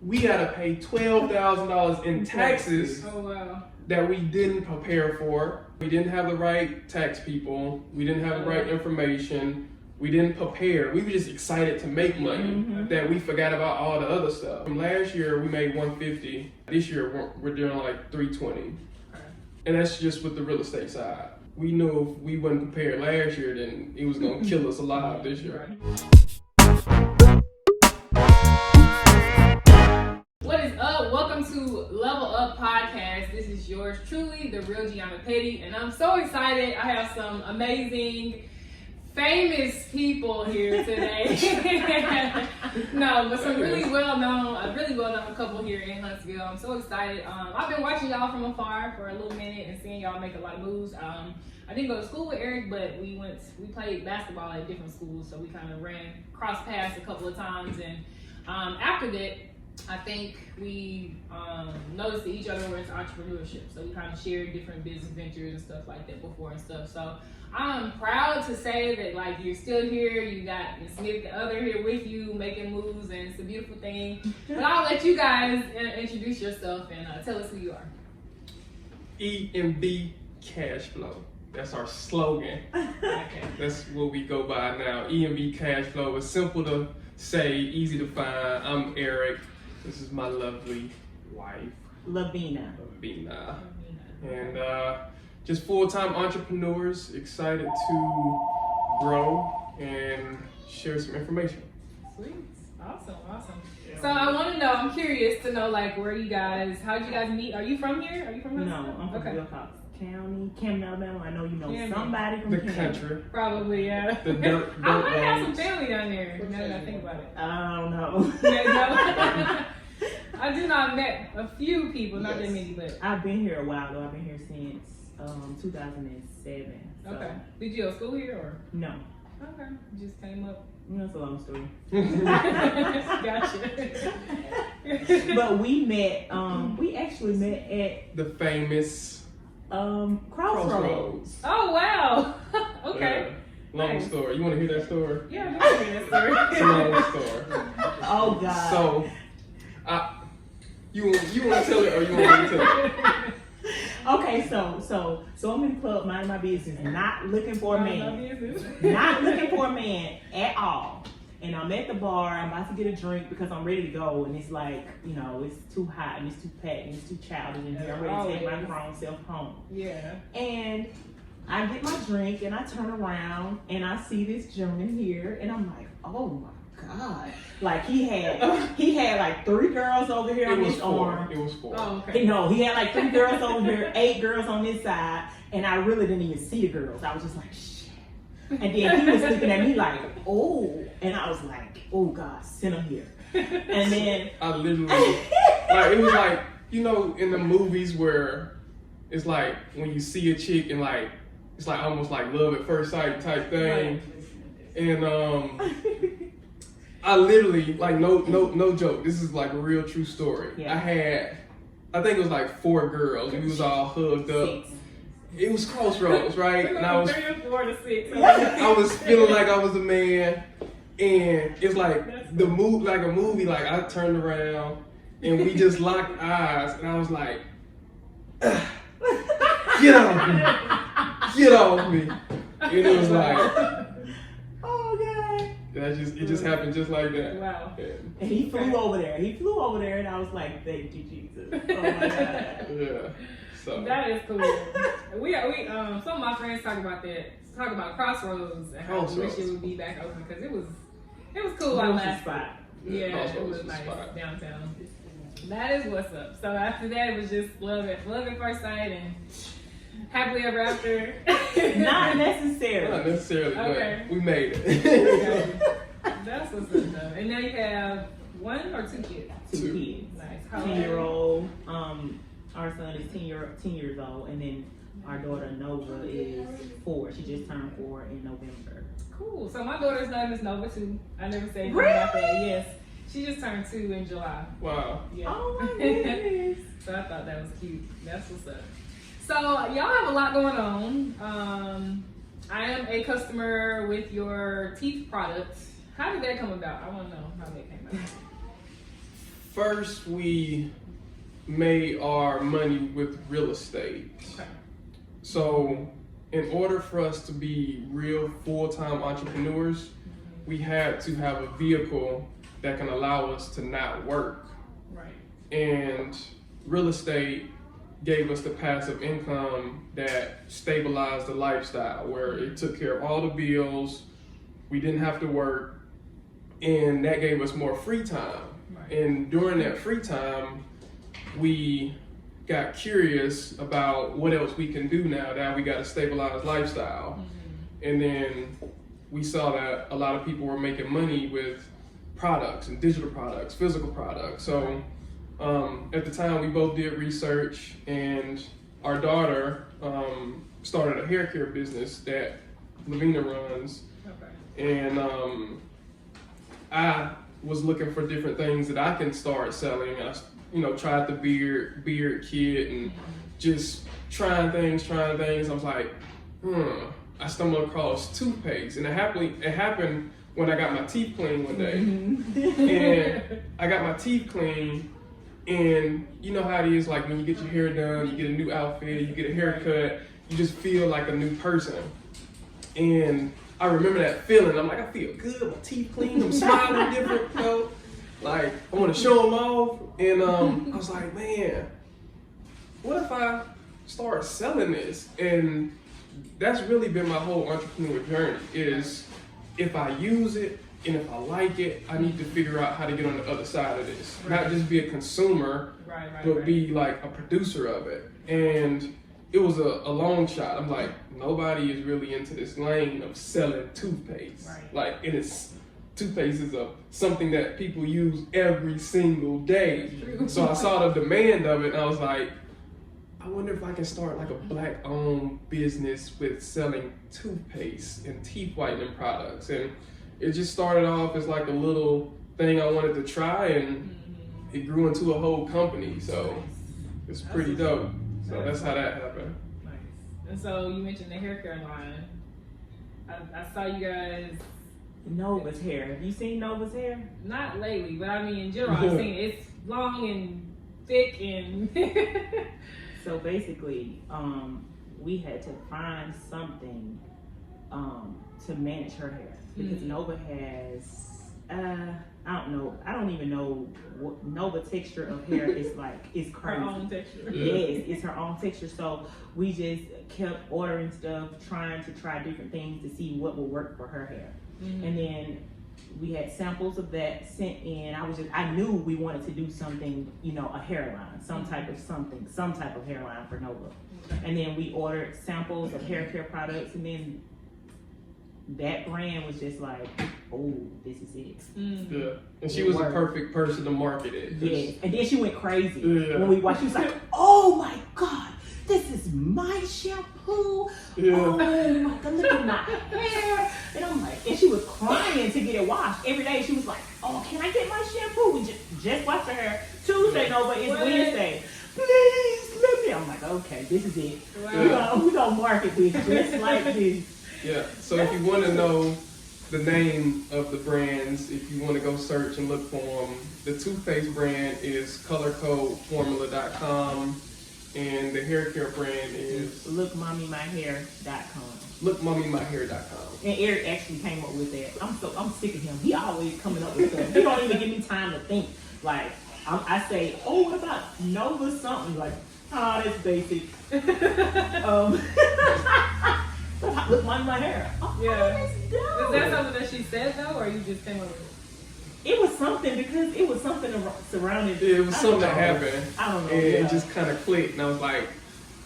we had to pay $12,000 in taxes. Oh, wow. That we didn't prepare for. We didn't have the right tax people. We didn't have the right information. We didn't prepare. We were just excited to make money that we forgot about all the other stuff. Last year we made $150. This year we're doing like $320. And that's just with the real estate side. We knew if we wasn't prepared last year, then it was gonna kill us alive this year. What is up? Welcome to Level Up Podcast. This is yours truly, the real Gianna Petty, and I'm so excited. I have some amazing, famous people here today. No, but some really well-known couple here in Huntsville. I'm so excited. I've been watching y'all from afar for a little minute and seeing y'all make a lot of moves. I didn't go to school with Eric, but we played basketball at different schools, so we kind of cross paths a couple of times, and after that, I think we noticed that each other were into entrepreneurship, so we kind of shared different business ventures and stuff like that before and stuff. So I'm proud to say that like you're still here, you got your significant other here with you making moves, and it's a beautiful thing. But I'll let you guys introduce yourself and tell us who you are. E.V Cashflow. That's our slogan. Okay. That's what we go by now. E.V Cashflow. It's simple to say, easy to find. I'm Eric. This is my lovely wife, Lavena. And just full-time entrepreneurs, excited to grow and share some information. Sweet. Awesome. So I want to know, I'm curious to know like how'd you guys meet? Are you from here? Are you from Huntsville? No, I'm from Wilcox County, Camden, Alabama. I know you know Camden. somebody from The Camden. country. Probably, yeah. The dirt I might have some roads. family down there, now that I think about it. I don't know. Yeah, no. I do not met a few people, not that many, but. I've been here a while though. I've been here since 2007. So. Okay. Did you go to school here or? No. Okay. You just came up. That's a long story. Gotcha. But we actually met at The famous Crossroads. Oh, wow. Okay. Yeah. Long Nice. story. You want to hear that story? Yeah, I hear that story. It's a long story. Oh God. So, you want to tell it or you want me to tell it? Okay, so I'm in the club, minding my business, not looking for a man. Man. Not looking for a man at all. And I'm at the bar, I'm about to get a drink because I'm ready to go, and it's like, it's too hot and it's too packed and it's too childish in here. I'm ready to take my grown self home. Yeah. And I get my drink and I turn around and I see this gentleman here, and I'm like, oh my God. Like he had like 3 girls over here on his arm. It was 4. Oh, okay. No, he had like 3 girls over here, 8 girls on this side, and I really didn't even see the girls. I was just like, shit. And then he was looking at me like, oh, and I was like, oh God, send him here. And then I literally, like, it was like, in the movies where it's like when you see a chick and like, it's like almost like love at first sight type thing. And I literally, like, no joke, this is like a real true story. Yeah. I think it was like 4 girls, and we was all hugged up. 6. It was Crossroads, right? And I was 3 or 4 to 6. I was feeling like I was a man, and it's like the move, like a movie. Like I turned around, and we just locked eyes, and I was like, "Get off me!" And it was like, Oh God. it just happened just like that. Wow. And he flew over there. And I was like, thank you, Jesus. Oh my God. Yeah. So That is cool. We some of my friends talk about Crossroads and how we wish it would be back open because it was cool our last spot. Yeah, it Crossroads was is nice spot. downtown. That is what's up. So after that, it was just love at first sight and happily ever after. Not necessarily. not necessarily, Okay. but we made it. That's what's up though. And now you have 1 or 2 kids. 2 kids. Nice. How old are 10-year-old. Our son is 10 years old, and then our daughter Nova is 4. She just turned 4 in November. Cool. So my daughter's name is Nova too. I never said anything Really? about that. Yes. She just turned 2 in July. Wow. Yeah. Oh my goodness. So I thought that was cute. That's what's up. So y'all have a lot going on. I am a customer with your teeth products. How did that come about? I want to know how that came about. First, we made our money with real estate. Okay. So, in order for us to be real full-time entrepreneurs, we had to have a vehicle that can allow us to not work. Right. And real estate gave us the passive income that stabilized the lifestyle, where it took care of all the bills, we didn't have to work, and that gave us more free time. Right. And during that free time, we got curious about what else we can do now that we got a stabilized lifestyle. And then we saw that a lot of people were making money with products and digital products, physical products. So at the time, we both did research, and our daughter started a hair care business that Lavena runs. Okay. And I was looking for different things that I can start selling. I, tried the beard kit and just trying things. I was like, I stumbled across toothpaste, and it happened when I got my teeth cleaned one day. And I got my teeth cleaned, and you know how it is, like when you get your hair done, you get a new outfit, you get a haircut, you just feel like a new person. And I remember that feeling. I'm like, I feel good, my teeth clean, I'm smiling different, like I want to show them off. And I was like, man, what if I start selling this? And that's really been my whole entrepreneur journey, is if I use it and if I like it, I need to figure out how to get on the other side of this. Right. Not just be a consumer, but be like a producer of it. And it was a long shot. I'm like, nobody is really into this lane of selling toothpaste. Right. Like, toothpaste is something that people use every single day. So I saw the demand of it, and I was like, I wonder if I can start like a Black-owned business with selling toothpaste and teeth whitening products. And it just started off as like a little thing I wanted to try, and it grew into a whole company. So it's pretty dope. So that's how that happened. Nice. And so you mentioned the hair care line. I saw you guys. Nova's hair. Have you seen Nova's hair? Not lately, but I mean in general, I've seen it. It's long and thick and. So basically, we had to find something to manage her hair, because Nova has, I don't even know what Nova texture of hair is like. It's crazy. Her own texture. Yes, it's her own texture. So we just kept ordering stuff, trying to try different things to see what would work for her hair. And then we had samples of that sent in. I knew we wanted to do something, a hairline, some type of hairline for Nova. And then we ordered samples of hair care products, and then that brand was just like, oh, this is it. Yeah, and she was the perfect person to market it. Yes, and then she went crazy. Yeah. When we watched, she was like, oh my God, this is my shampoo. Yeah. Oh my God, look at my hair. And I'm like, and she was crying to get it washed every day. She was like, oh, can I get my shampoo? We just washed her hair Tuesday, Nova, it's Wednesday. Please, let me. I'm like, okay, this is it. Wow. We're gonna market this just like this. Yeah, so if you want to know the name of the brands, if you want to go search and look for them, the toothpaste brand is colorcodeformula.com, and the hair care brand is lookmommymyhair.com. lookmommymyhair.com. And Eric actually came up with that. I'm sick of him. He always coming up with stuff. He don't even give me time to think. Like I say, oh, what about Nova something? Like, oh, that's basic. Look, my hair. Oh, Yeah. that's dope. Is that something that she said though, or you just came up with it? It was something, because it was something surrounding. Yeah, it was something that happened. I don't know. And Yeah. it just kind of clicked, and I was like,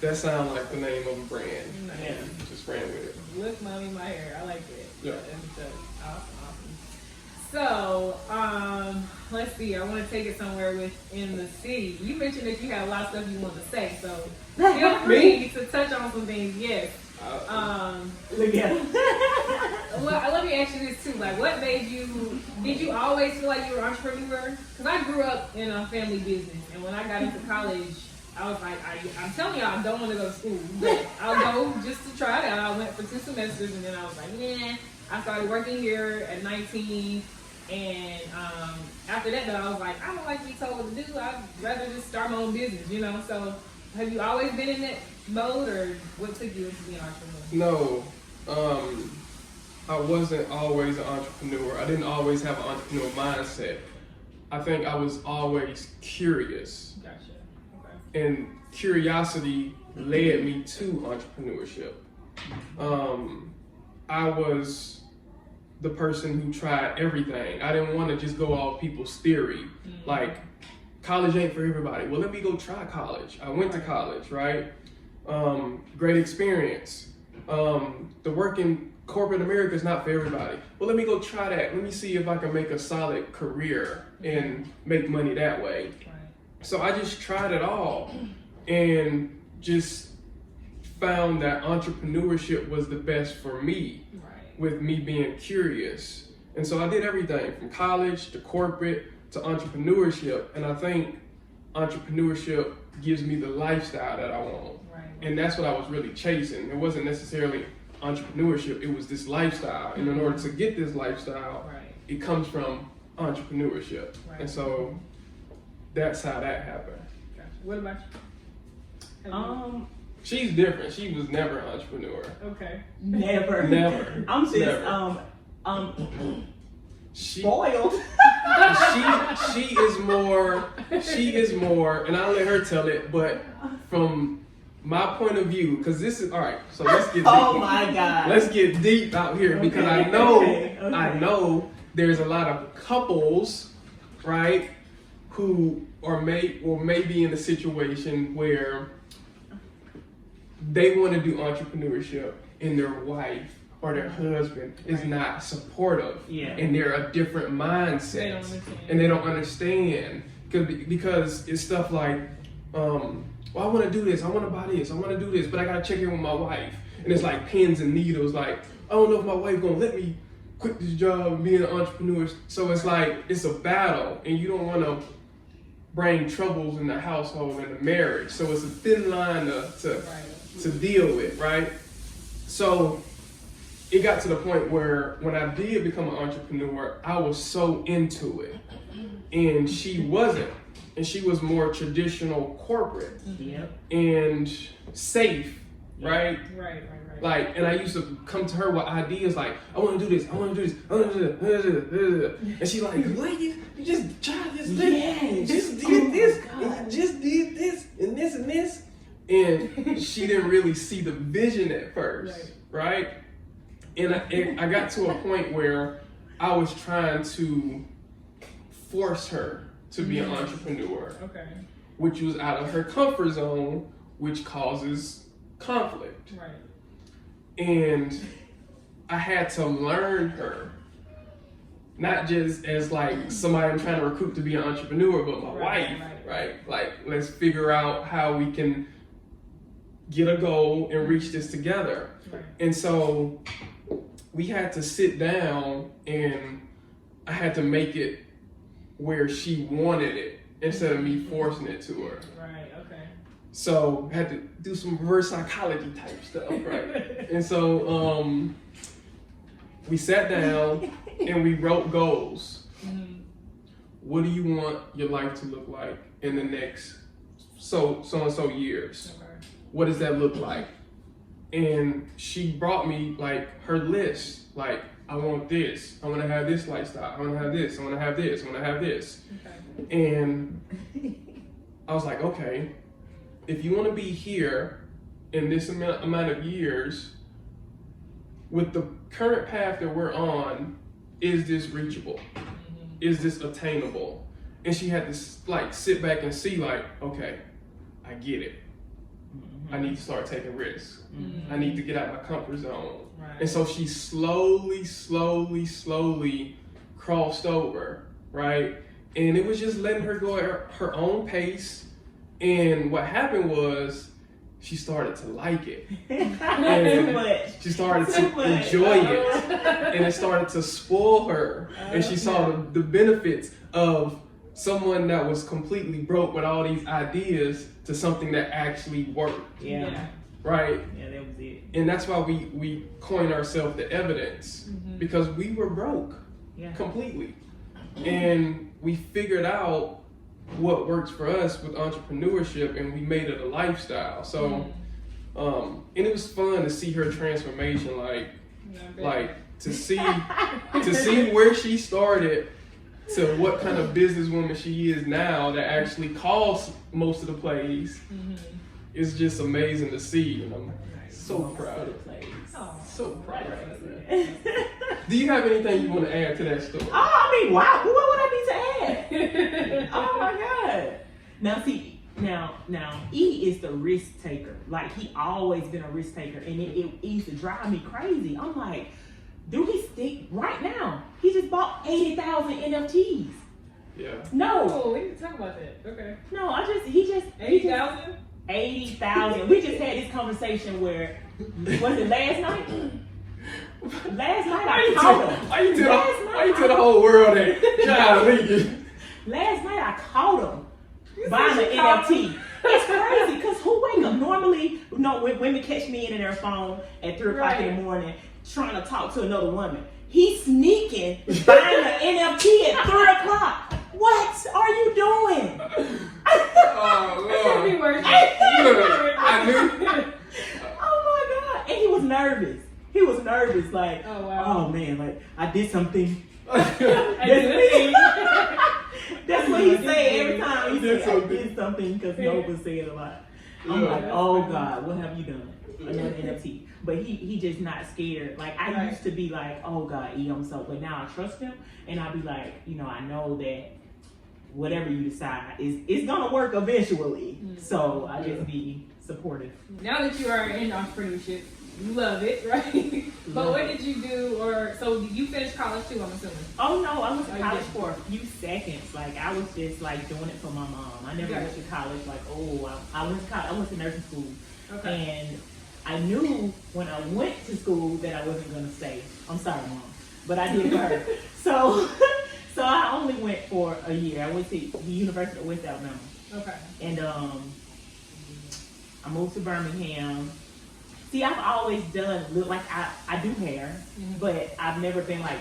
that sounds like the name of a brand. Yeah. Just ran with it. Look, mommy, my hair. I like it. Yeah. That's awesome. So, let's see. I want to take it somewhere within the city. You mentioned that you had a lot of stuff you want to say, so feel free to touch on some things. Yes. Look at him. Well, let me ask you this too. Like, what made you? Did you always feel like you were an entrepreneur? Because I grew up in a family business, and when I got into college, I was like, I'm telling y'all, I don't want to go to school, but I'll go just to try it out. I went for 2 semesters, and then I was like, nah. I started working here at 19. And after that, though, I was like, I don't like to be told what to do. I'd rather just start my own business, you know? So have you always been in that mode, or what took you into being an entrepreneur? No, I wasn't always an entrepreneur. I didn't always have an entrepreneur mindset. I think I was always curious. Gotcha. Okay. And curiosity led me to entrepreneurship. I was the person who tried everything. I didn't want to just go off people's theory. Like, college ain't for everybody. Well, let me go try college. I went to college, right? Great experience. The work in corporate America is not for everybody. Well, let me go try that. Let me see if I can make a solid career and make money that way. Right. So I just tried it all and just found that entrepreneurship was the best for me, with me being curious. And so I did everything from college to corporate to entrepreneurship. And I think entrepreneurship gives me the lifestyle that I want. Right. And that's what I was really chasing. It wasn't necessarily entrepreneurship, it was this lifestyle. And in order to get this lifestyle, it comes from entrepreneurship. Right. And so that's how that happened. Gotcha. What about you? She's different. She was never an entrepreneur. Okay. Never. I'm just Never. spoiled. She is more, and I'll let her tell it, but from my point of view, because this is all right, so let's get deep. Oh my God. Let's get deep out here, because I know there's a lot of couples, right, who may be in a situation where they want to do entrepreneurship and their wife or their husband is not supportive, and they're a different mindset, and they don't understand because it's stuff like, well, I want to do this, I want to buy this, I want to do this, but I gotta check in with my wife, and it's like pins and needles. Like, I don't know if my wife gonna let me quit this job and be an entrepreneur. So it's like it's a battle, and you don't want to bring troubles in the household and the marriage. So it's a thin line to deal with, right? So it got to the point where when I did become an entrepreneur, I was so into it, and she wasn't, and she was more traditional corporate and safe, right? Right. Like, and I used to come to her with ideas like, I want to do this, I want to do this, I want to do this, and she's like, what? You just tried this thing, you just did this, and you just did this, and this, and this. And she didn't really see the vision at first, right? And I got to a point where I was trying to force her to be an entrepreneur, which was out of her comfort zone, which causes conflict. Right. And I had to learn her, not just as like somebody I'm trying to recruit to be an entrepreneur, but my wife, right? Like, let's figure out how we can get a goal and reach this together. Right. And so we had to sit down, and I had to make it where she wanted it instead of me forcing it to her. Right, okay. So I had to do some reverse psychology type stuff, right? And so we sat down and we wrote goals. What do you want your life to look like in the next so and so years? Okay. What does that look like? And she brought me like her list. Like, I want this. I want to have this lifestyle. I want to have this. I want to have this. I want to have this. Okay. And I was like, okay, if you want to be here in this amount of years, with the current path that we're on, is this reachable? Is this attainable? And she had to like sit back and see like, okay, I get it. I need to start taking risks. I need to get out of my comfort zone. Right. And so she slowly crossed over, right? And it was just letting her go at her own pace. And what happened was she started to like it. And she started to enjoy it. And it started to spoil her. And she saw the benefits of someone that was completely broke with all these ideas to something that actually worked. Right? Yeah, that was it. And that's why we coined ourselves the evidence, because we were broke completely. And we figured out what works for us with entrepreneurship, and we made it a lifestyle. So, and it was fun to see her transformation, like to see where she started to what kind of businesswoman she is now that actually calls most of the plays. It's just amazing to see, and I'm so proud of her. So proud of her. Do you have anything you want to add to that story? Oh, I mean, wow. What would I need to add? Oh my God. Now see, now E is the risk taker. Like, he always been a risk taker, and it used to drive me crazy. I'm like, do he stick right now? He just bought 80,000 NFTs. Yeah. No. Oh, we didn't talk about that. Okay. No, he just 80,000? 80,000. We just had this conversation where, was it last night? Last night I caught him. Why you tell the whole world that? Last night I caught him buying an NFT. It's crazy because who wake up? Normally, women catch me in their phone at 3 o'clock in the morning trying to talk to another woman. He's sneaking, buying an NFT at 3 o'clock. What are you doing? Oh, Lord. I knew. Oh my God. And he was nervous. He was nervous, like, oh, wow. Oh man, like, I did something. That's what he say every time. He said, I did something, because Nova said a lot. I'm like, oh God, what have you done? Another NFT. But he just not scared. Like, I used to be like, oh God, I'm so, but now I trust him, and I'll be like, I know that whatever you decide it's gonna work eventually. So I just be supportive. Now that you are in entrepreneurship, you love it, right? But what did you do, so you finished college too, I'm assuming? Oh no, I went to college for a few seconds. Like, I was just like doing it for my mom. I never went to college like, I went to college. I went to nursing school. Okay. And I knew when I went to school that I wasn't gonna stay. I'm sorry, Mom, but I did for her. So I only went for a year. I went to the University of West Alabama. Okay. And I moved to Birmingham. See, I've always done, like, I do hair, but I've never been like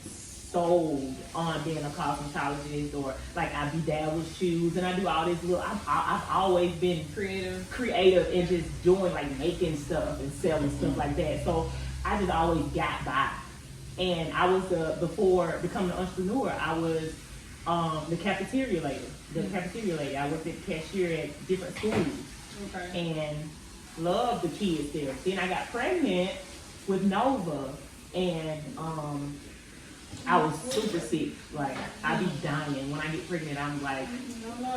sold on being a cosmetologist, or like I be dad with shoes, and I do all this little. I've always been creative, and just doing, like, making stuff and selling stuff like that. So I just always got by. And I was before becoming an entrepreneur, I was the cafeteria lady. I worked at the cashier at different schools. Okay. And loved the kids there. Then I got pregnant with Nova, and I was super sick. Like, I be dying. When I get pregnant, I'm like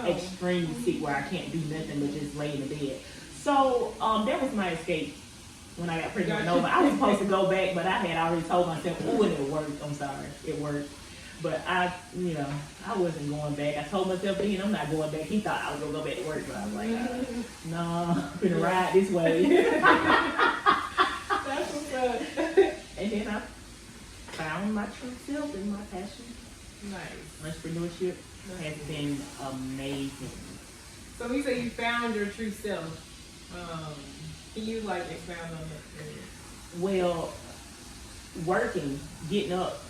extremely sick where I can't do nothing but just lay in the bed. So that was my escape when I got pregnant with Nova. I was supposed to go back, but I had already told myself, oh, it worked. I'm sorry, it worked. But I wasn't going back. I told myself then, I'm not going back. He thought I was gonna go back to work, but I was like, no, I'm gonna ride this way. That's what's up. And then I found my true self and my passion. Nice. Entrepreneurship has been amazing. So when you say you found your true self, can you expound on that? Well, working, getting up.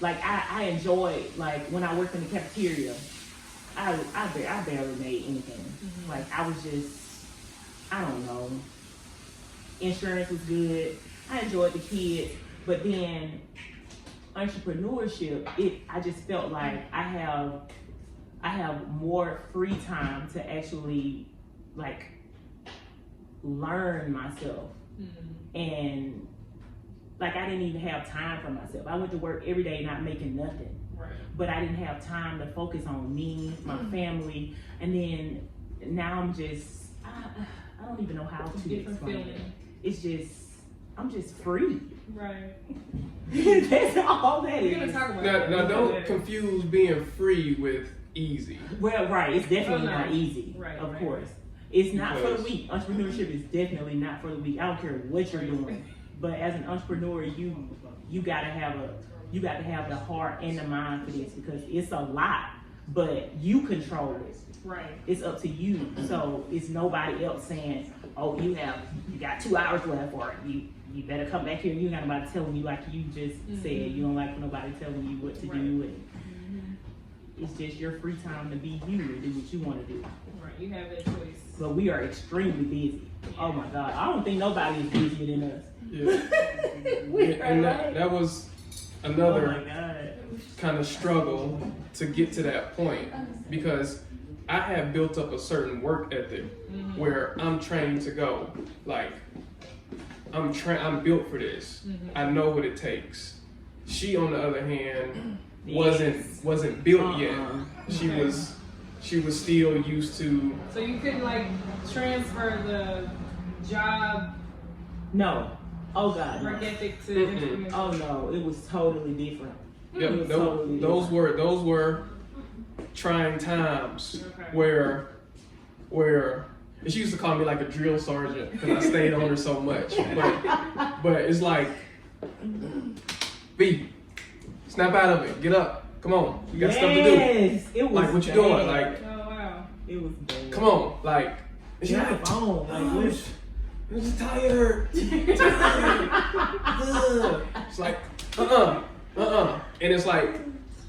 Like, I enjoy, like, when I worked in the cafeteria, I barely made anything. Mm-hmm. Like, I was just, I don't know. Insurance was good. I enjoyed the kids. But then entrepreneurship, I just felt like I have more free time to actually, like, learn myself. Mm-hmm. And like, I didn't even have time for myself. I went to work every day not making nothing. Right. But I didn't have time to focus on me, my family. And then now I'm just, I don't even know how to explain it. It's just, I'm just free. Right. That's all that is. We're gonna talk about that. Now don't confuse being free with easy. Well, right. It's definitely not easy. Right. Of course. It's not for the weak. Entrepreneurship is definitely not for the weak. I don't care what you're doing. But as an entrepreneur, you gotta have the heart and the mind for this, because it's a lot, but you control it. Right. It's up to you. So it's nobody else saying, oh, you got 2 hours left, or you better come back here. You got nobody telling you, like you just said, you don't like nobody telling you what to do. And it's just your free time to be you and do what you want to do. Right, you have that choice. But we are extremely busy. Oh my God, I don't think nobody is busier than us. Yeah. And that was another kind of struggle to get to that point, because I have built up a certain work ethic where I'm trained to go. Like, I'm built for this. I know what it takes. She, on the other hand, wasn't built yet. She was still used to. So you couldn't like transfer the job. No. Oh God. Work ethic to entrepreneurship. Oh no, it was totally different. Yep, those were trying times where she used to call me like a drill sergeant because I stayed on her so much. But it's like, V, snap out of it, get up, come on, you got stuff to do. It was like, what you doing? Like, oh wow, it was bad. Come on, like, Get on the phone. Like, I'm just tired. It's like, and it's like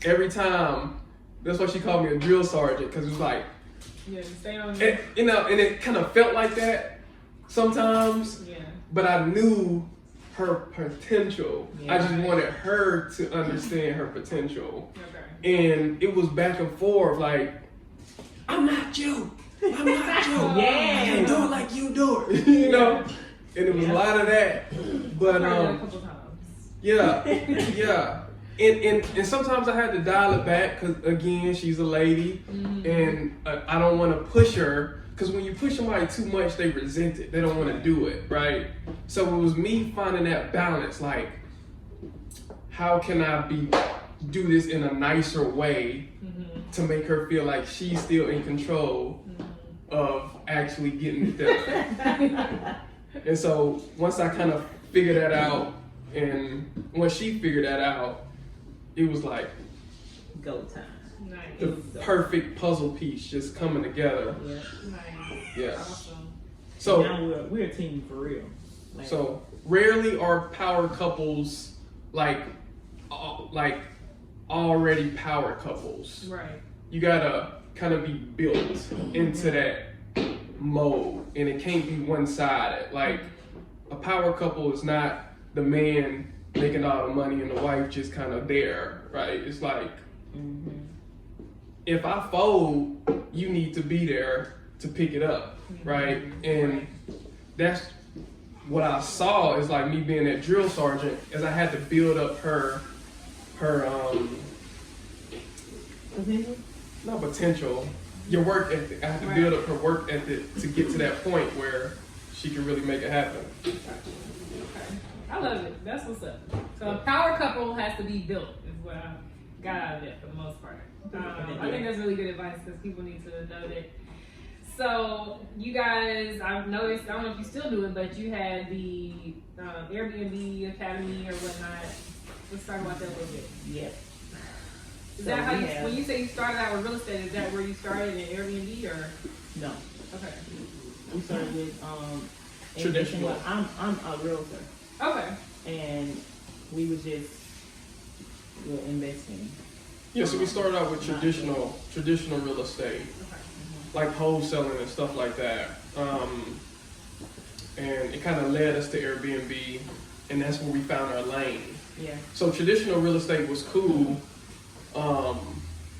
every time. That's why she called me a drill sergeant, because it was like, yeah, stay on. And it kind of felt like that sometimes. Yeah. But I knew her potential. Yeah. I just wanted her to understand her potential. Okay. And it was back and forth, like, I'm not you. I'm not you. Yeah. I can't do it like you do it. You know? And it was a lot of that. But a couple times. yeah. And sometimes I had to dial it back because, again, she's a lady, and I don't want to push her, because when you push somebody too much, they resent it. They don't want to do it, right? So it was me finding that balance, like, how can I do this in a nicer way to make her feel like she's still in control of actually getting it done. And so once I kind of figured that out, and once she figured that out, it was like go time. Nice. The perfect puzzle piece just coming together. Yeah. Nice. Yeah. Awesome. So now we're a team for real. Like, so rarely are power couples like already power couples. Right. You gotta kind of be built into that mode, and it can't be one-sided. Like, a power couple is not the man making all the money and the wife just kind of there, right? It's like, if I fold, you need to be there to pick it up, right? And that's what I saw is like me being that drill sergeant, is I had to build up her not potential, your work ethic. I had to build up her work ethic to get to that point where she can really make it happen. Okay. I love it. That's what's up. So a power couple has to be built, is what I got out of it for the most part. I think that's really good advice, because people need to know that. So you guys, I've noticed, I don't know if you still do it, but you had the Airbnb Academy or whatnot. Let's talk about that a little bit. Yep. Is that how when you say you started out with real estate, is that where you started in Airbnb or? No. Okay. We started with Traditional. I'm a realtor. Okay. And we were just investing. Yeah, so we started out with traditional real estate, like wholesaling and stuff like that. And it kind of led us to Airbnb, and that's where we found our lane. Yeah. So traditional real estate was cool, and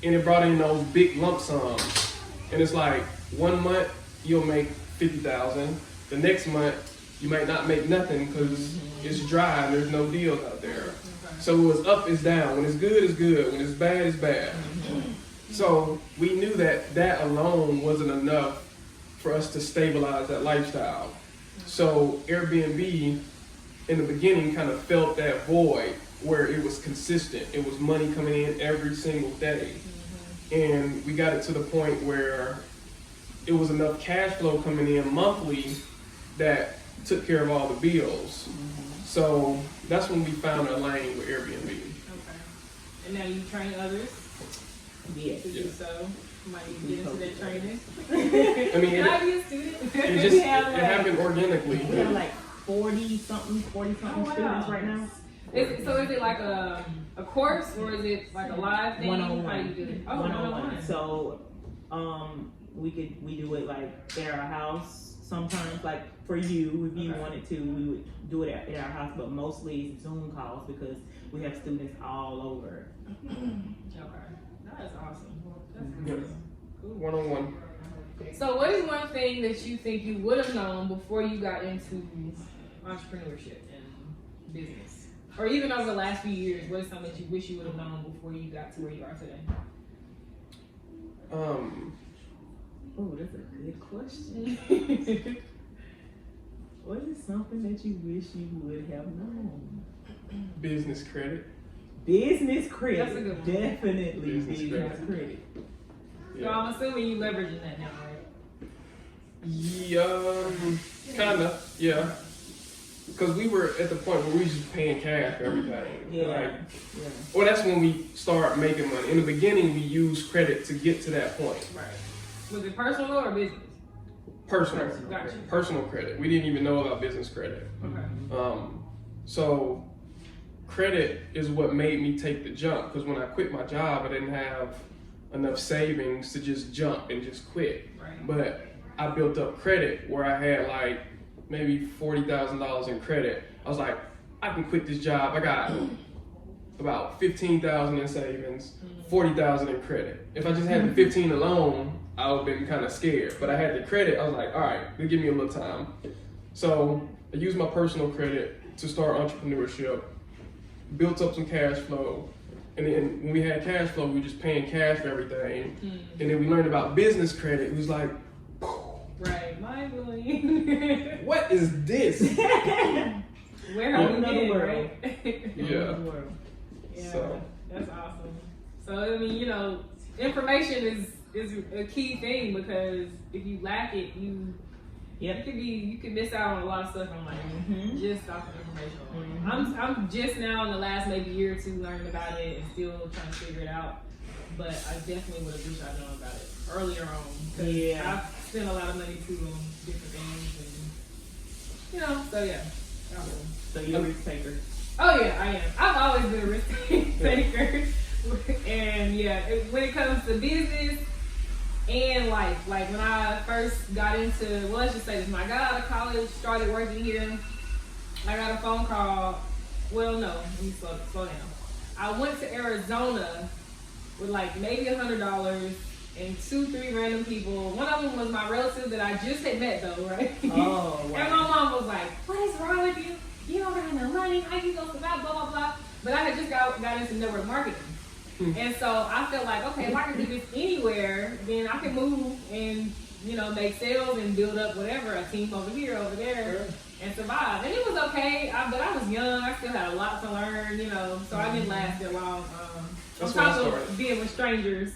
it brought in those big lump sums. And it's like 1 month you'll make $50,000, the next month you might not make nothing because it's dry and there's no deals out there. So it was up is down. When it's good, it's good. When it's bad, it's bad. So we knew that alone wasn't enough for us to stabilize that lifestyle. So Airbnb in the beginning kind of felt that void where it was consistent. It was money coming in every single day. And we got it to the point where it was enough cash flow coming in monthly that took care of all the bills. So that's when we found our lane with Airbnb. Okay. And now you train others Yes. to do so. Might need to get into that training. I mean, Can I be a student? it happened organically. We have like 40 something students right now. So is it like a course or is it like a live thing? One-on-one. How you do it? Oh, One-on-one. So, we do it like at our house sometimes. Like for you, if you wanted to, we would do it at our house. But mostly it's Zoom calls because we have students all over. Okay, that's awesome. That's cool. One-on-one. So, what is one thing that you think you would have known before you got into entrepreneurship and business, or even over the last few years? What is something that you wish you would have known before you got to where you are today? Oh, that's a good question. What is something that you wish you would have known? Business credit. Business credit. That's a good one. Definitely Business credit. So I'm assuming you leveraging that now, right? Yeah, kinda. Yeah. Because we were at the point where we was just paying cash for everything. Yeah. Like, Yeah. well, that's when we start making money. In the beginning, we used credit to get to that point. Right. Was it personal or business? Personal. Gotcha. Personal credit. We didn't even know about business credit. Okay. So credit is what made me take the jump. Because when I quit my job, I didn't have enough savings to just jump and just quit. Right. But I built up credit where I had like maybe $40,000 in credit. I was like, I can quit this job. I got about $15,000 in savings, $40,000 in credit. If I just had the 15 alone, I would have been kind of scared. But I had the credit. I was like, all right, it'll give me a little time. So I used my personal credit to start entrepreneurship, built up some cash flow. And then when we had cash flow, we were just paying cash for everything. And then we learned about business credit. It was like, right, mind blowing. what is this? Where have we been, world. right? Yeah. Yeah, So. that's awesome. So I mean, you know, information is a key thing because if you lack it, you can miss out on a lot of stuff in life just off of information. I'm just now in the last maybe year or two learning about it and still trying to figure it out. But I definitely would have wished I'd known about it earlier on. 'Cause I've spent a lot of money too on different things, and you know, so yeah. So you're a risk taker. Oh yeah, I am. I've always been a risk taker, and yeah, when it comes to business and life, like when I first got into, well, let's just say this: when I got out of college, started working here, I got a phone call. Well, no, let me slow down. I went to Arizona with like maybe $100 and 2-3 random people. One of them was my relative that I just had met though, right? Oh, wow. And my mom was like, "What is wrong with you? You don't got no money. How you gonna survive? Blah blah blah." But I had just got into network marketing, and so I felt like, okay, if I can do this anywhere, then I can move and make sales and build up whatever, a team over here, over there, and survive. And it was okay, but I was young. I still had a lot to learn, so I didn't last that long. On top of being with strangers,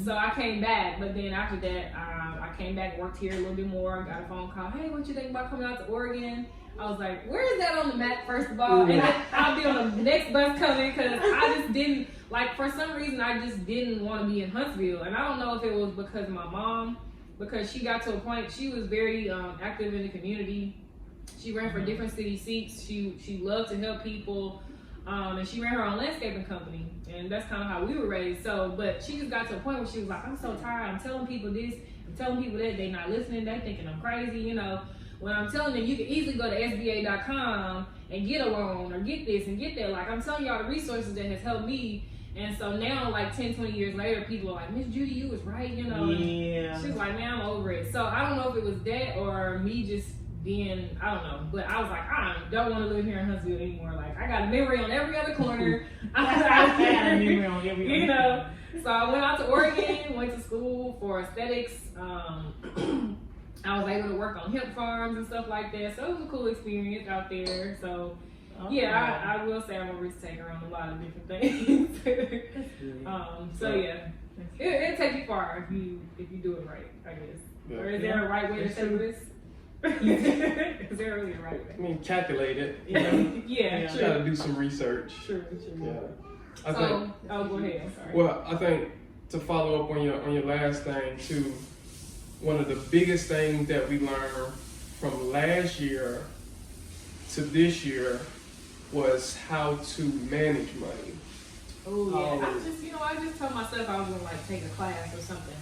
so I came back. But then after that, I came back, worked here a little bit more. Got a phone call. Hey, what you think about coming out to Oregon? I was like, where is that on the map, first of all? And I'll be on the next bus coming because I just didn't, for some reason, I just didn't want to be in Huntsville. And I don't know if it was because of my mom, because she got to a point, she was very active in the community. She ran for different city seats. She loved to help people. And she ran her own landscaping company. And that's kind of how we were raised. So, but she just got to a point where she was like, I'm so tired. I'm telling people this. I'm telling people that. They're not listening. They're thinking I'm crazy, When I'm telling them you can easily go to SBA.com and get a loan or get this and get that. I'm telling y'all the resources that has helped me. And so now, 10, 20 years later, people are like, Miss Judy, you was right, Yeah. She's like, man, I'm over it. So I don't know if it was that or me just being, I don't know. But I was like, I don't want to live here in Huntsville anymore. I got a memory on every other corner. I got a memory on every other corner. So I went out to Oregon, went to school for aesthetics. I was able to work on hemp farms and stuff like that. So it was a cool experience out there. So I will say I'm a risk taker on a lot of different things. So yeah, it'll take you far if you do it right, I guess. Yeah. Or is there a right way to take risk? Is there really a right way? I mean, calculate it. Yeah, you gotta do some research. True. Yeah. I think. Oh, go ahead. I'm sorry. Well, I think to follow up on your last thing too, one of the biggest things that we learned from last year to this year was how to manage money. Oh yeah, I just told myself I was gonna like take a class or something,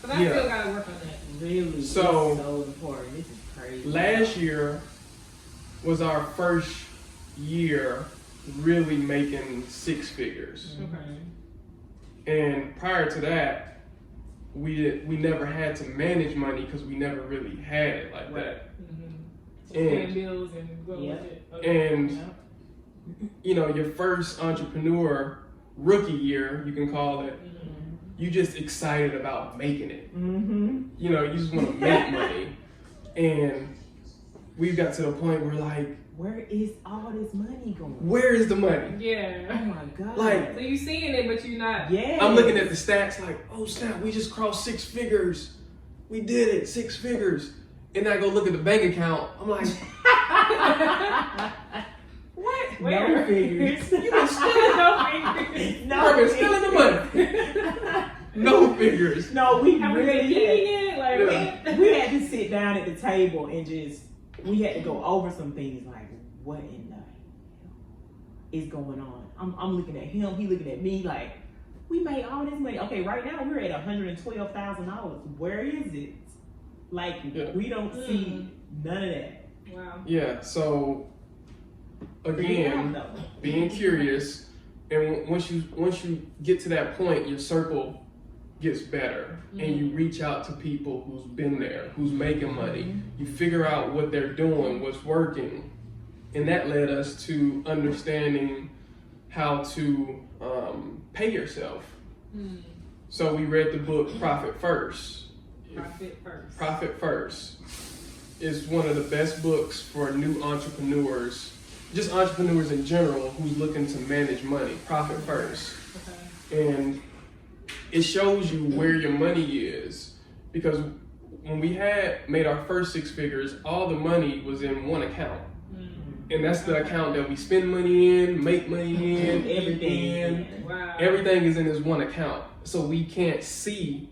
but I still gotta work on that. Really, so it's so important. This is crazy. Last year was our first year really making six figures. Okay. And prior to that, we never had to manage money because we never really had it like that. Paying bills and what was it? Okay. And you know, your first entrepreneur rookie year, you can call it, you just excited about making it. You know, you just want to make money. And we've got to the point where like, where is all this money going? Where is the money? Yeah. Oh my God. Like, so you seeing it, but you're not. Yeah. I'm looking at the stats like, oh snap, we just crossed six figures. We did it, 6 figures. And I go look at the bank account. I'm like, what? Where? No figures. You been stealing No figures. No been stealing the money. No figures. No, we Have we really been eating it? Like, we had to sit down at the table and we had to go over some things like, what in the hell is going on? I'm looking at him, he looking at me like, we made all this money. Okay, right now we're at $112,000. Where is it? Like, we don't see none of that. Wow. Yeah, so again, being curious, and once you get to that point, your circle gets better, and you reach out to people who's been there, who's making money. You figure out what they're doing, what's working, and that led us to understanding how to pay yourself. So we read the book Profit First. Profit First is one of the best books for new entrepreneurs, just entrepreneurs in general who's looking to manage money. Profit First. And it shows you where your money is, because when we had made our first 6 figures, all the money was in one account. And that's the account that we spend money in, make money in, everything in. Wow. Everything is in this one account. So we can't see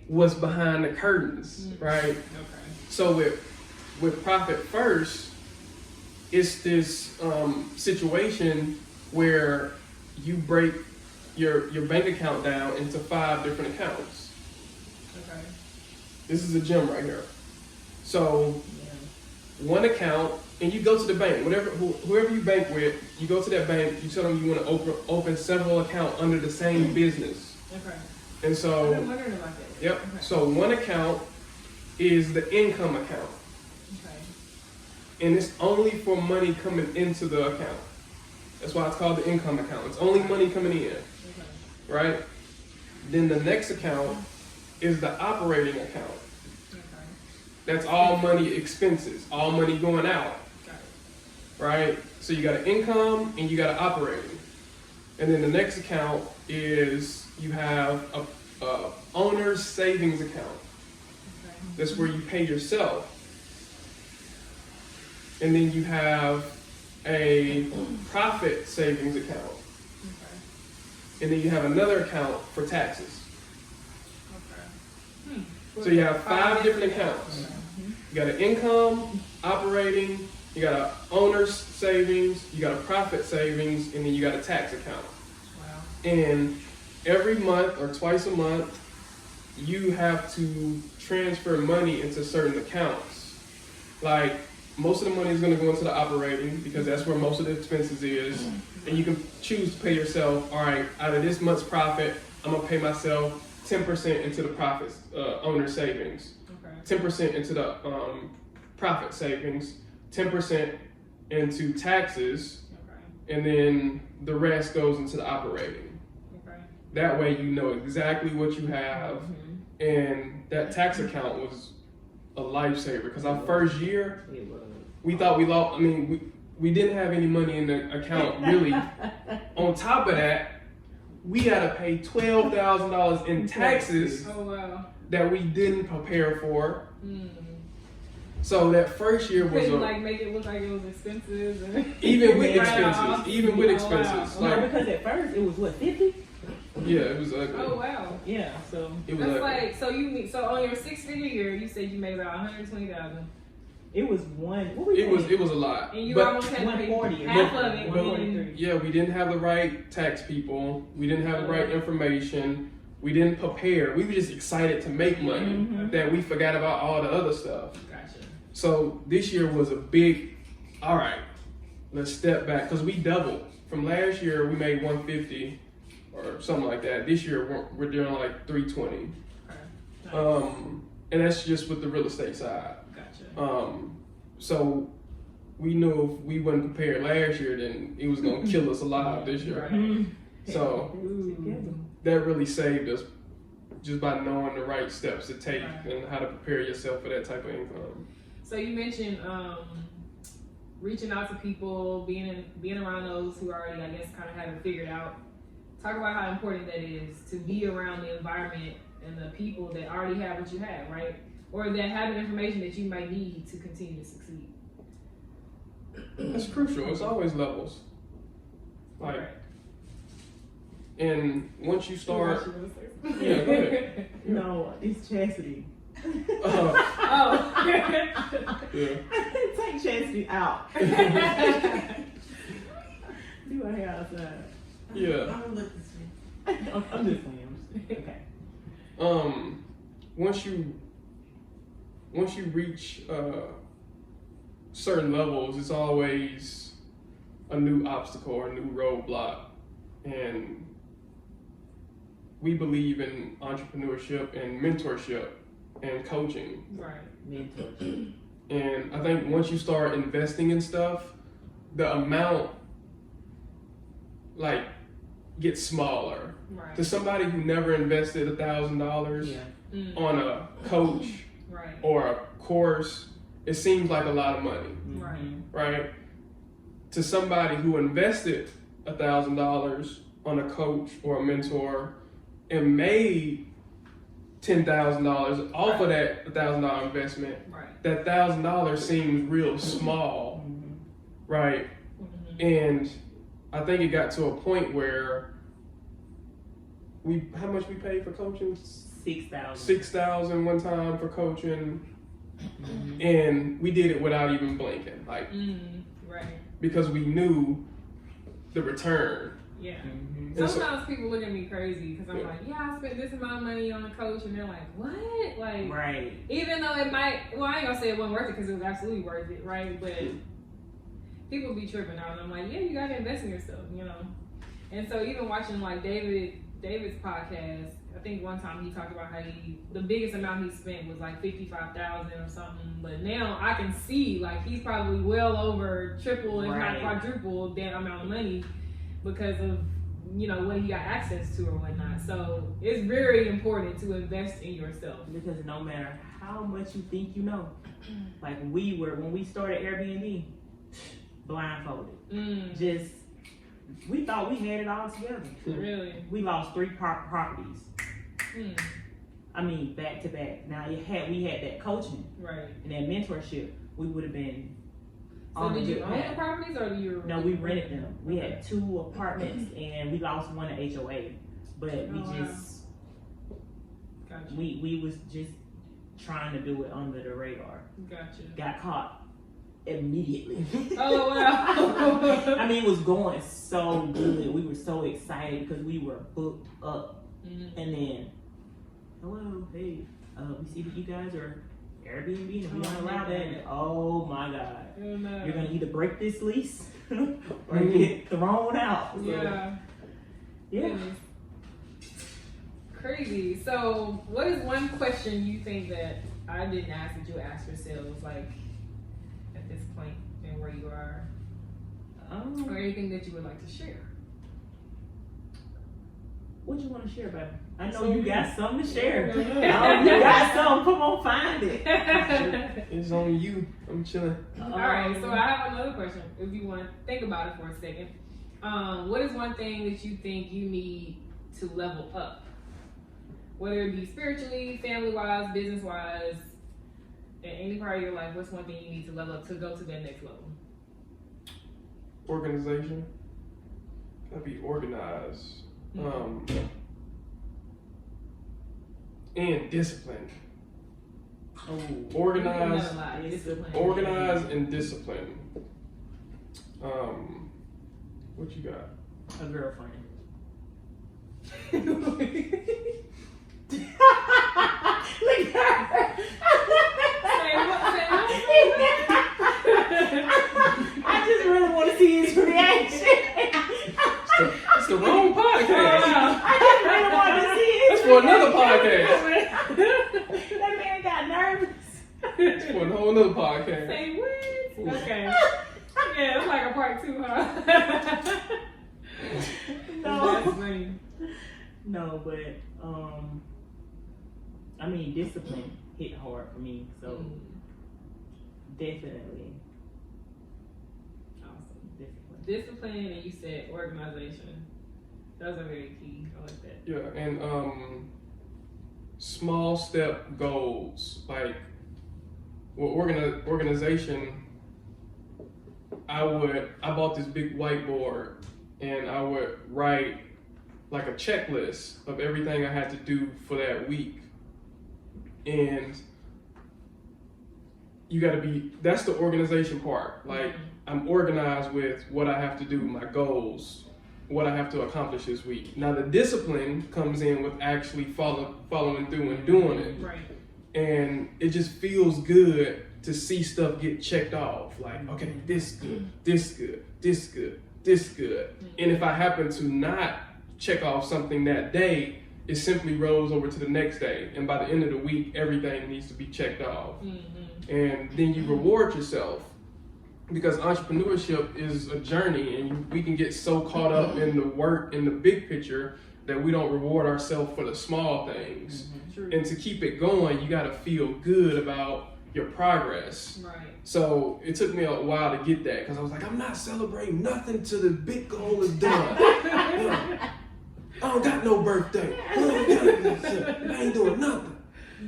what's behind the curtains, right? Okay. So with Profit First, it's this situation where you break your bank account down into 5 different accounts. Okay. This is a gem right here. So one account, and you go to the bank, whoever you bank with, you go to that bank, you tell them you want to open several accounts under the same business. Okay. And so, I'm wondering about that. Yep. Okay. So one account is the income account. Okay. And it's only for money coming into the account. That's why it's called the income account. It's only money coming in. Okay. Right? Then the next account is the operating account. Okay. That's all money expenses, all money going out. Got it. Right? So you got an income and you got an operating. And then the next account is you have a owner's savings account. Okay. That's where you pay yourself. And then you have a profit savings account. Okay. And then you have another account for taxes. Okay. So you have 5 different accounts. Okay. You got an income, operating, you got an owner's savings, you got a profit savings, and then you got a tax account. Wow. And every month or twice a month, you have to transfer money into certain accounts. Like, most of the money is going to go into the operating because that's where most of the expenses is. And you can choose to pay yourself, all right, out of this month's profit, I'm going to pay myself 10% into the profits, owner savings, 10% into the profit savings, 10% into taxes, and then the rest goes into the operating. That way you know exactly what you have. And that tax account was a lifesaver because our first year, we thought we lost. I mean, we didn't have any money in the account really. On top of that, we had to pay $12,000 in taxes that we didn't prepare for. So that first year was like make it look like it was expensive. Even with expenses, Like, because at first it was what, 50? Yeah, it was ugly. Oh wow. Yeah, so it was that's ugly. Like so on your 6-figure year, you said you made about $120,000. It was one. What we It was a lot. And you But- almost had to pay 140. half of it. 143. Yeah, we didn't have the right tax people. We didn't have the right information. We didn't prepare. We were just excited to make money that we forgot about all the other stuff. Gotcha. So this year was a big, all right, let's step back because we doubled. From last year, we made 150 or something like that. This year, we're doing like 320. Okay. And that's just with the real estate side. Gotcha. So we knew if we wasn't prepared last year, then it was gonna kill us alive this year. Right. So that really saved us just by knowing the right steps to take and how to prepare yourself for that type of income. So you mentioned reaching out to people, being around those who already, I guess, kind of have it figured out. Talk about how important that is to be around the environment and the people that already have what you have, right? Or that have the information that you might need to continue to succeed. It's crucial. It's always levels. Like, and once you start, yeah, go ahead. No, it's Chastity. Oh. Yeah. Take Chastity out. Do I hair outside? Yeah. I'm just playing. Okay. Once you reach certain levels, it's always a new obstacle or a new roadblock, and we believe in entrepreneurship and mentorship and coaching. Right. Mentorship. And I think once you start investing in stuff, the amount like gets smaller. Right. To somebody who never invested $1,000 on a coach Right. or a course, it seems like a lot of money, Right. right? To somebody who invested $1,000 on a coach or a mentor and made $10,000 off of that $1,000 investment, Right. that $1,000 seems real small, right? And I think it got to a point where how much we paid for coaching? $6,000 one time for coaching, and we did it without even blinking, like Right. because we knew the return. Yeah. And so- Sometimes people look at me crazy because I'm like, yeah, I spent this amount of money on a coach, and they're like, what? Like, Right. even though it might, well, I ain't gonna say it wasn't worth it because it was absolutely worth it, right? But people be tripping out, and I'm like, yeah, you gotta invest in yourself, you know. And so even watching like David's podcast, I think one time he talked about how the biggest amount he spent was like $55,000 or something. But now I can see like he's probably well over triple, if not quadruple that amount of money because of, you know, what he got access to or whatnot. So it's very important to invest in yourself. Because no matter how much you think you know, like when we started Airbnb, blindfolded. Just, we thought we had it all together. Really? We lost 3 properties. I mean, back to back. Now we had that coaching, Right. and that mentorship. We would have been. So did you own the properties or you? No, we rented them. We had 2 apartments, and we lost one at HOA. But we just, Gotcha. we was just trying to do it under the radar. Gotcha. Got caught immediately. Oh wow. I mean, it was going so good. We were so excited because we were booked up. And then, hello, hey, we see that you guys are Airbnb and we don't allow that. Oh my God. You're going to either break this lease or get thrown out. So, Yeah. Yeah. Crazy. So, what is one question you think that I didn't ask that you ask yourselves, like, at this point and where you are? Or anything that you would like to share? What you want to share, baby? I know you got something to share. Yeah. Oh, you got something. Come on, find it. It's on you. I'm chilling. All right, so I have another question. If you want to think about it for a second, what is one thing that you think you need to level up? Whether it be spiritually, family-wise, business-wise, in any part of your life, what's one thing you need to level up to go to that next level? Organization. Gotta be organized. And discipline. Organize, Discipline. organize, and discipline. What you got? A girlfriend. Say Look at her. what? I just really want to see his reaction. It's the wrong podcast. I just really want to see his It's for another podcast. That man got nervous. It's for a whole other podcast. Say what? Okay. Yeah, it's like a part 2, huh? That's funny. No, but I mean, discipline hit hard for me, so definitely. Awesome. Discipline. Discipline, and you said organization. Those are very key. I like that. Yeah, and small step goals, like organization. I bought this big whiteboard, and I would write like a checklist of everything I had to do for that week. And that's the organization part. Like, I'm organized with what I have to do, my goals, what I have to accomplish this week. Now the discipline comes in with actually following through and doing it. Right. And it just feels good to see stuff get checked off. Like, okay, this good, this good, this good, this good. And if I happen to not check off something that day, it simply rolls over to the next day. And by the end of the week, everything needs to be checked off. And then you reward yourself, because entrepreneurship is a journey, and we can get so caught up in the work, in the big picture, that we don't reward ourselves for the small things. And to keep it going, you gotta feel good about your progress. Right. So it took me a while to get that, because I was like, I'm not celebrating nothing till the big goal is done. I don't got no birthday. I ain't doing nothing.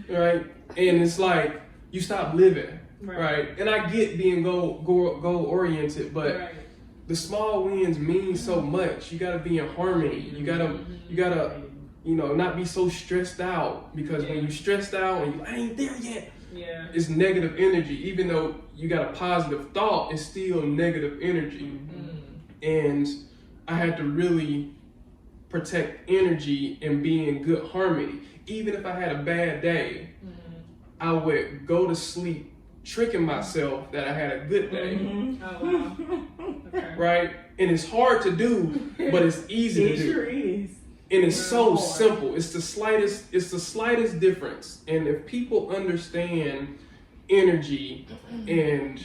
Right? And it's like, you stop living. Right? And I get being goal oriented, but the small wins mean so much. You gotta be in harmony. You gotta, not be so stressed out, because when you're stressed out and I ain't there yet, it's negative energy. Even though you got a positive thought, it's still negative energy. And I had to really protect energy and be in good harmony. Even if I had a bad day, I would go to sleep tricking myself that I had a good day. Oh, wow. Okay. Right? And it's hard to do, but it's easy to do. It sure is. And it's so simple. It's the slightest difference. And if people understand energy and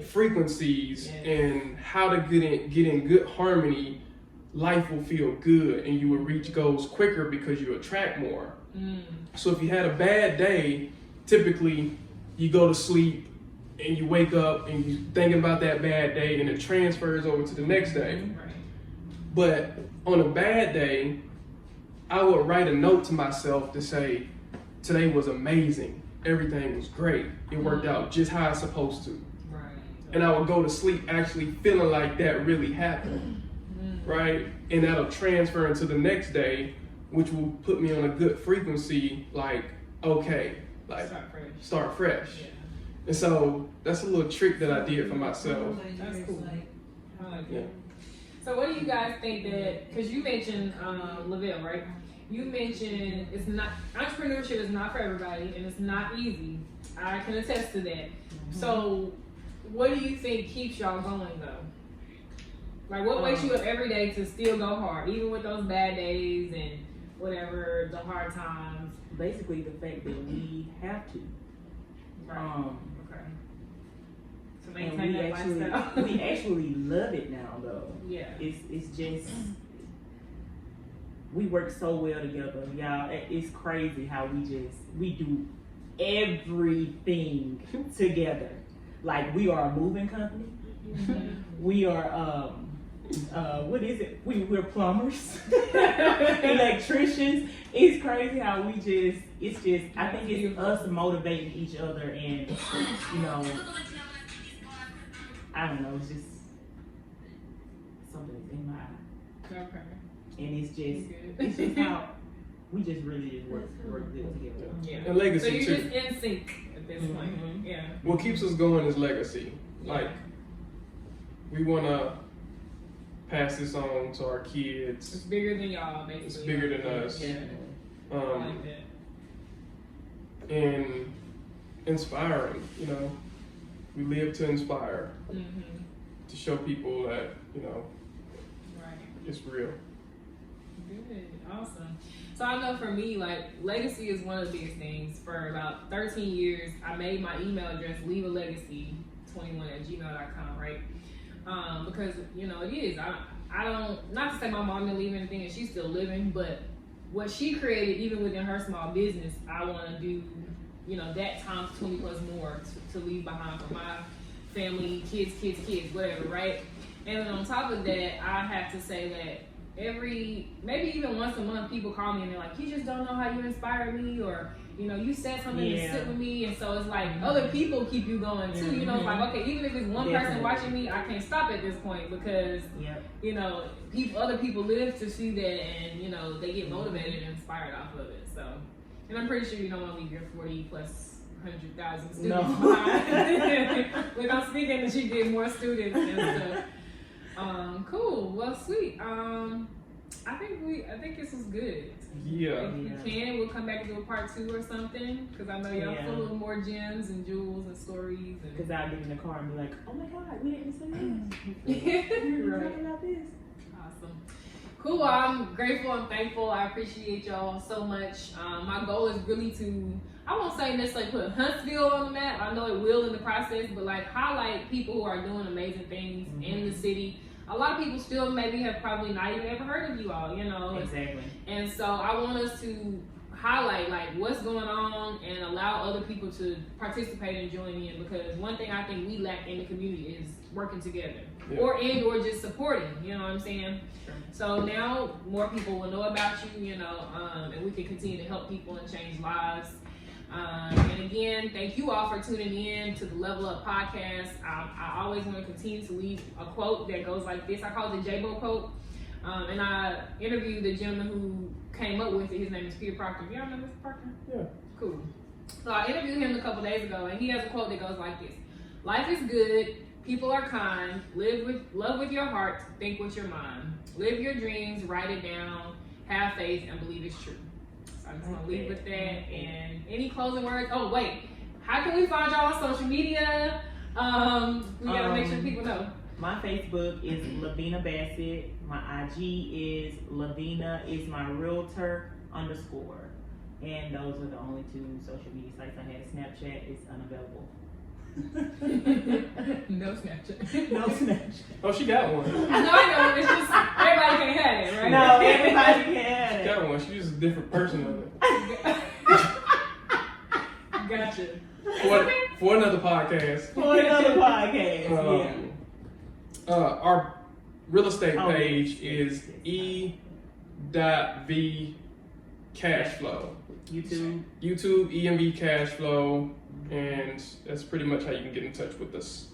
frequencies and how to get in good harmony, life will feel good, and you will reach goals quicker because you attract more. So if you had a bad day, typically you go to sleep and you wake up and you're thinking about that bad day, and it transfers over to the next day. But on a bad day, I would write a note to myself to say, today was amazing. Everything was great. It worked out just how it's supposed to. And I would go to sleep actually feeling like that really happened. Right? And that'll transfer into the next day, which will put me on a good frequency, like, okay, like start fresh. And so that's a little trick that I did for myself. That's cool. I like that. So what do you guys think that, because you mentioned Lavelle, right? You mentioned entrepreneurship is not for everybody, and it's not easy. I can attest to that. So what do you think keeps y'all going though? Like, what wakes you up every day to still go hard, even with those bad days and whatever, the hard times? Basically the fact that we have to. Okay. To And maintain that lifestyle. we actually love it now though. Yeah. It's just, we work so well together, y'all. It's crazy how we do everything together. Like, we are a moving company. We are what is it? We're plumbers, electricians. It's crazy how I think it's us motivating each other, and I don't know, it's just something's in my eye. Okay. And it's just how we just really just work good together. Yeah. And legacy so you're too. just in sync. at this point. Yeah. What keeps us going is legacy. Like, we want to pass this on to our kids. It's bigger than y'all, basically. It's bigger than us. Yeah. I like that. And inspiring, you know. We live to inspire. To show people that, you know, it's real. Good. Awesome. So I know for me, like, legacy is one of the biggest things. For about 13 years, I made my email address leavalegacy21@gmail.com, right? Because, you know, it is. I don't, not to say my mom didn't leave anything and she's still living, but what she created, even within her small business, I want to do, you know, that times 20 plus more to leave behind for my family, kids, whatever, right? And then on top of that, I have to say that maybe even once a month, people call me and they're like, you just don't know how you inspired me, or, you know, you said something to sit with me. And so it's like other people keep you going too. You know, it's like, okay, even if it's one person watching me, I can't stop at this point because, you know, other people live to see that, and, you know, they get motivated and inspired off of it. So, and I'm pretty sure you don't want to leave your 40 plus 100,000 students behind. Like, I'm speaking that you get more students and stuff. Cool. Well, sweet. I think this is good. Yeah. If you can, we'll come back and do a part 2 or something, because I know y'all full of more gems and jewels and stories. Because I'll get in the car and be like, oh my God, we didn't say this. Right. Talking about this. Awesome. Cool. Well, I'm grateful and thankful. I appreciate y'all so much. My goal is really to, I won't say necessarily put Huntsville on the map. I know it will in the process, but like highlight people who are doing amazing things in the city. A lot of people still maybe have probably not even ever heard of you all, you know. Exactly. And so I want us to highlight like what's going on and allow other people to participate and join in, because one thing I think we lack in the community is working together or just supporting, you know what I'm saying? Sure. So now more people will know about you, you know, and we can continue to help people and change lives. And again, thank you all for tuning in to the Level Up podcast. I always want to continue to leave a quote that goes like this. I call it the J-Bo quote. And I interviewed the gentleman who came up with it. His name is Peter Proctor. Y'all remember Mr. Proctor? Yeah. Cool. So I interviewed him a couple days ago, and he has a quote that goes like this: life is good, people are kind, love with your heart, think with your mind. Live your dreams, write it down, have faith, and believe it's true. I'm just gonna leave with that. And any closing words? Oh wait, how can we find y'all on social media? We gotta make sure people know. My Facebook is Lavena Basset. My IG is Lavena is my realtor _ and those are the only 2 social media sites I had. Snapchat is unavailable. No Snapchat. No Snapchat. Oh, she got one. No, I know. It's just everybody can't have it, right? No, everybody can have it. She got one. She's just a different person of it. Gotcha. For another podcast. For another podcast, our real estate page is E.V Cashflow. YouTube, E.V Cashflow, and that's pretty much how you can get in touch with us.